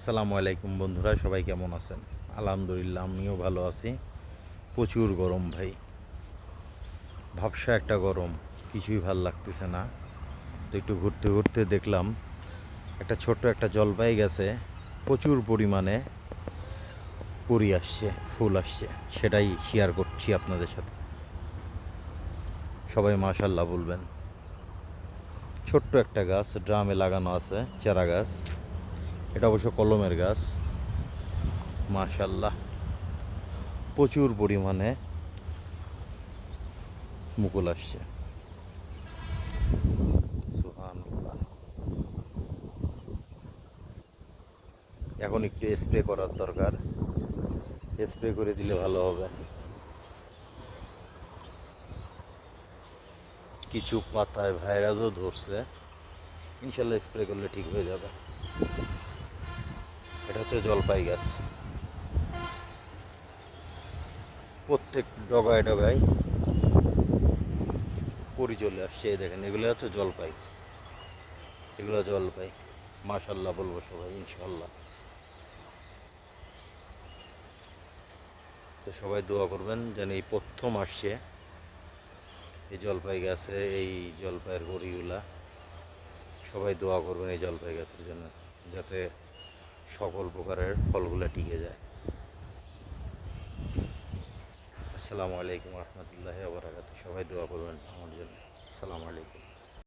আসসালামু আলাইকুম বন্ধুরা, সবাই কেমন আছেন? আলহামদুলিল্লাহ, আমিও ভালো আছি। প্রচুর গরম ভাই, ভাবসা একটা গরম, কিছুই ভাল লাগতেছে না। তো একটু ঘুরতে ঘুরতে দেখলাম একটা ছোট্ট একটা জলপাই গাছে প্রচুর পরিমাণে কুড়ি আসছে, ফুল আসছে। সেটাই শেয়ার করছি আপনাদের সাথে। সবাই মাশাল্লাহ বলবেন। ছোট্ট একটা গাছ, ড্রামে লাগানো আছে, চারা গাছ। এটা অবশ্য কলমের গাছ। মাশাল্লাহ, প্রচুর পরিমাণে মুকুল আসছে। সুবহানাল্লাহ। এখন একটু স্প্রে করার দরকার, স্প্রে করে দিলে ভালো হবে। কিছু পাতায় ভাইরাসও ধরছে, ইনশাল্লাহ স্প্রে করলে ঠিক হয়ে যাবে। এটা হচ্ছে জলপাই গাছ। প্রত্যেক ডগায় ডগায় পরি চলে আসছে। এই দেখেন, এগুলো হচ্ছে জলপাই, এগুলো জলপাই। মাশাল্লাহ বলবো সবাই, ইনশাল্লাহ। তো সবাই দোয়া করবেন যেন এই প্রথম আসছে এই জলপাই গাছে এই জলপাইয়ের বড়িগুলা। সবাই দোয়া করবেন এই জলপাই গাছের জন্য, যাতে সকল প্রকারের ফলগুলো টিকে যায়। আসসালামু আলাইকুম রহমতুল্লাহি ওয়া বারাকাতুহু। সবাই দোয়া করবেন আমার জন্য। আসসালামু আলাইকুম।